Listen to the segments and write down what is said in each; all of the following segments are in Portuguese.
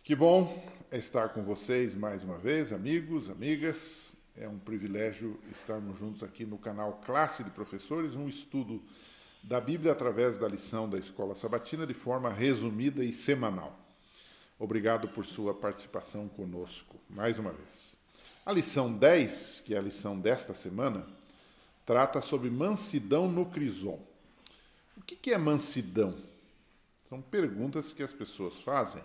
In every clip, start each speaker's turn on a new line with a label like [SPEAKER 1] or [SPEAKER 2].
[SPEAKER 1] Que bom estar com vocês mais uma vez, amigos, amigas. É um privilégio estarmos juntos aqui no canal Classe de Professores, um estudo da Bíblia através da lição da Escola Sabatina de forma resumida e semanal. Obrigado por sua participação conosco, mais uma vez. A lição 10, que é a lição desta semana, trata sobre mansidão no crisol. O que é mansidão? São perguntas que as pessoas fazem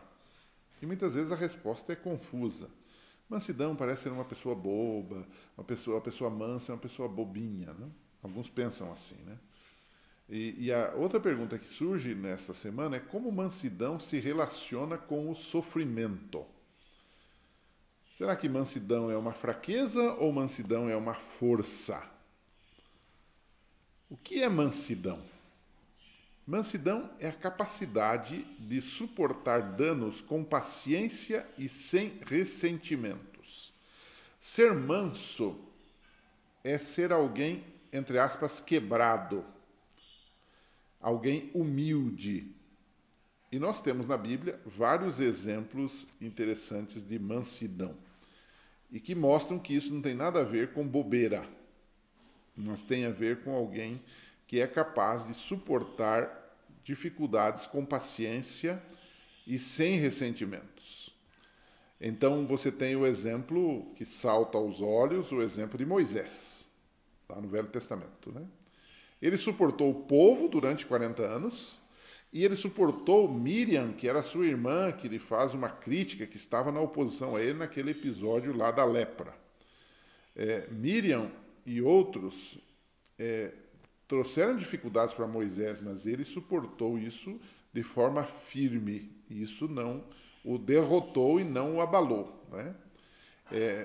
[SPEAKER 1] e muitas vezes a resposta é confusa. Mansidão parece ser uma pessoa boba, uma pessoa mansa é uma pessoa bobinha, né? Alguns pensam assim, né? E a outra pergunta que surge nesta semana é como mansidão se relaciona com o sofrimento. Será que mansidão é uma fraqueza ou mansidão é uma força? O que é mansidão? Mansidão é a capacidade de suportar danos com paciência e sem ressentimentos. Ser manso é ser alguém, entre aspas, quebrado, alguém humilde. E nós temos na Bíblia vários exemplos interessantes de mansidão e que mostram que isso não tem nada a ver com bobeira, mas tem a ver com alguém que é capaz de suportar dificuldades com paciência e sem ressentimentos. Então você tem o exemplo que salta aos olhos, o exemplo de Moisés, lá no Velho Testamento, né? Ele suportou o povo durante 40 anos e ele suportou Miriam, que era sua irmã, que lhe faz uma crítica, que estava na oposição a ele naquele episódio lá da lepra. Miriam e outros trouxeram dificuldades para Moisés, mas ele suportou isso de forma firme. E isso não o derrotou e não o abalou, né?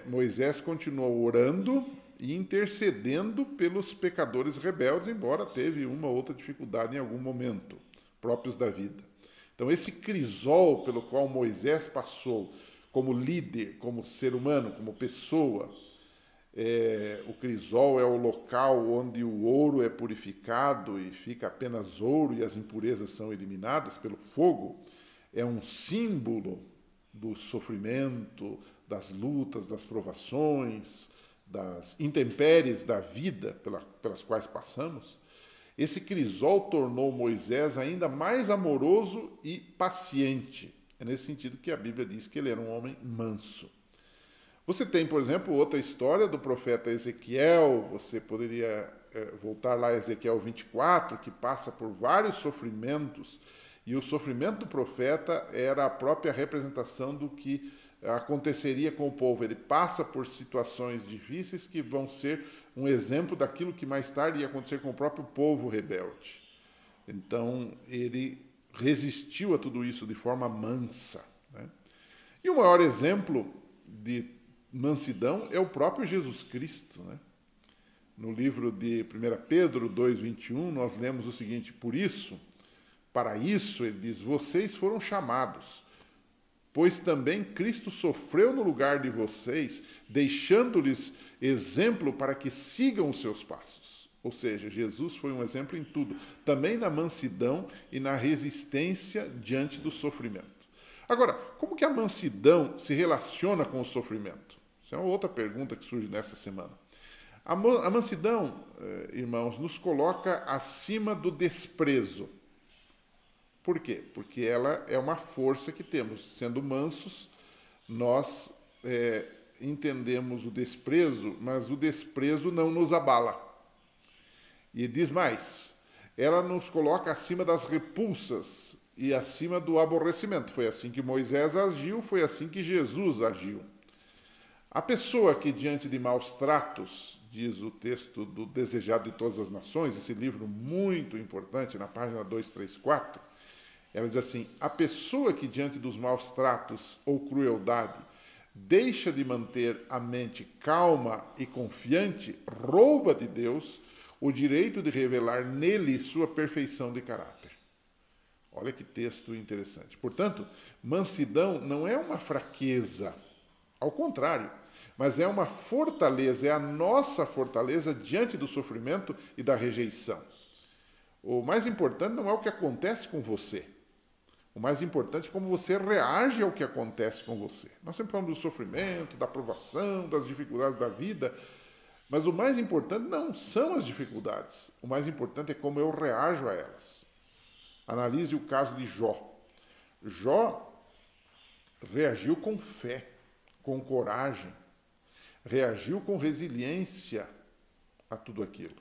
[SPEAKER 1] Moisés continuou orando e intercedendo pelos pecadores rebeldes, embora teve uma ou outra dificuldade em algum momento, próprios da vida. Então esse crisol pelo qual Moisés passou como líder, como ser humano, como pessoa, o crisol é o local onde o ouro é purificado e fica apenas ouro e as impurezas são eliminadas pelo fogo. É um símbolo do sofrimento, das lutas, das provações, das intempéries da vida pelas quais passamos. Esse crisol tornou Moisés ainda mais amoroso e paciente. É nesse sentido que a Bíblia diz que ele era um homem manso. Você tem, por exemplo, outra história do profeta Ezequiel. Você poderia voltar lá a Ezequiel 24, que passa por vários sofrimentos, e o sofrimento do profeta era a própria representação do que aconteceria com o povo. Ele passa por situações difíceis que vão ser um exemplo daquilo que mais tarde ia acontecer com o próprio povo rebelde. Então, ele resistiu a tudo isso de forma mansa, né? E o maior exemplo de mansidão é o próprio Jesus Cristo, né? No livro de 1 Pedro 2,21, nós lemos o seguinte: por isso, para isso, ele diz, vocês foram chamados, pois também Cristo sofreu no lugar de vocês, deixando-lhes exemplo para que sigam os seus passos. Ou seja, Jesus foi um exemplo em tudo, também na mansidão e na resistência diante do sofrimento. Agora, como que a mansidão se relaciona com o sofrimento? Isso é uma outra pergunta que surge nessa semana. A mansidão, irmãos, nos coloca acima do desprezo. Por quê? Porque ela é uma força que temos. Sendo mansos, nós entendemos o desprezo, mas o desprezo não nos abala. E diz mais, ela nos coloca acima das repulsas e acima do aborrecimento. Foi assim que Moisés agiu, foi assim que Jesus agiu. A pessoa que, diante de maus tratos, diz o texto do Desejado de Todas as Nações, esse livro muito importante, na página 234, ela diz assim, a pessoa que, diante dos maus tratos ou crueldade, deixa de manter a mente calma e confiante, rouba de Deus o direito de revelar nele sua perfeição de caráter. Olha que texto interessante. Portanto, mansidão não é uma fraqueza, ao contrário, mas é uma fortaleza, é a nossa fortaleza diante do sofrimento e da rejeição. O mais importante não é o que acontece com você. O mais importante é como você reage ao que acontece com você. Nós sempre falamos do sofrimento, da provação, das dificuldades da vida, mas o mais importante não são as dificuldades. O mais importante é como eu reajo a elas. Analise o caso de Jó. Jó reagiu com fé, com coragem, reagiu com resiliência a tudo aquilo.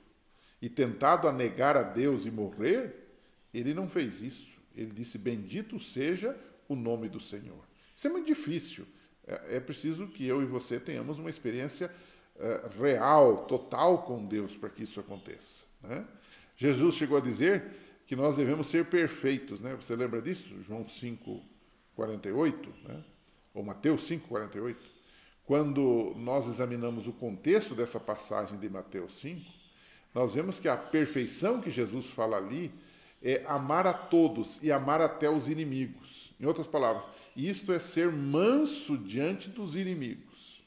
[SPEAKER 1] E tentado a negar a Deus e morrer, ele não fez isso. Ele disse, bendito seja o nome do Senhor. Isso é muito difícil. É preciso que eu e você tenhamos uma experiência real, total com Deus para que isso aconteça, né? Jesus chegou a dizer que nós devemos ser perfeitos, né? Você lembra disso? João 5:48, né? Ou Mateus 5:48. Quando nós examinamos o contexto dessa passagem de Mateus 5, nós vemos que a perfeição que Jesus fala ali é amar a todos e amar até os inimigos. Em outras palavras, isto é ser manso diante dos inimigos.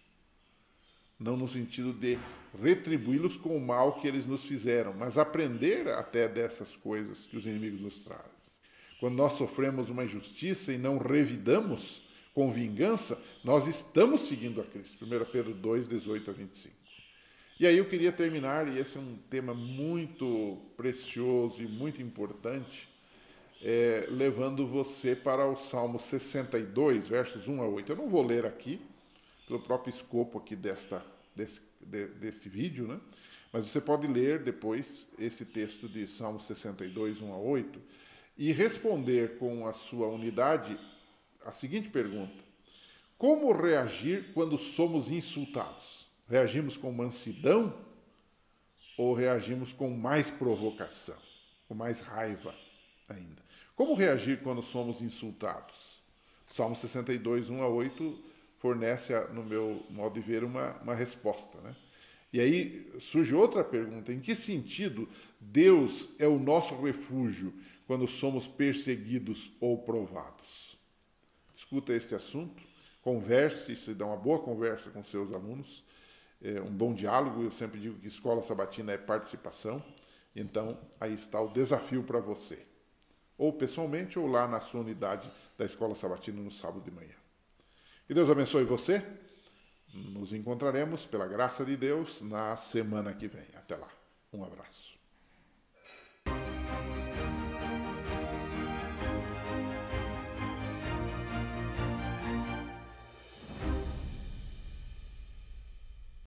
[SPEAKER 1] Não no sentido de retribuí-los com o mal que eles nos fizeram, mas aprender até dessas coisas que os inimigos nos trazem. Quando nós sofremos uma injustiça e não revidamos com vingança, nós estamos seguindo a Cristo. 1 Pedro 2:18-25. E aí eu queria terminar, e esse é um tema muito precioso e muito importante, levando você para o Salmo 62, versos 1-8. Eu não vou ler aqui, pelo próprio escopo aqui desse vídeo, né? Mas você pode ler depois esse texto de Salmo 62, 1-8, e responder com a sua unidade a seguinte pergunta: como reagir quando somos insultados? Reagimos com mansidão ou reagimos com mais provocação, com mais raiva ainda? Como reagir quando somos insultados? Salmo 62, 1-8 fornece, no meu modo de ver, uma resposta, né? E aí surge outra pergunta: em que sentido Deus é o nosso refúgio quando somos perseguidos ou provados? Discuta este assunto, converse, isso dá uma boa conversa com seus alunos, um bom diálogo. Eu sempre digo que escola sabatina é participação, então aí está o desafio para você, ou pessoalmente ou lá na sua unidade da escola sabatina no sábado de manhã. Que Deus abençoe você. Nos encontraremos, pela graça de Deus, na semana que vem. Até lá. Um abraço.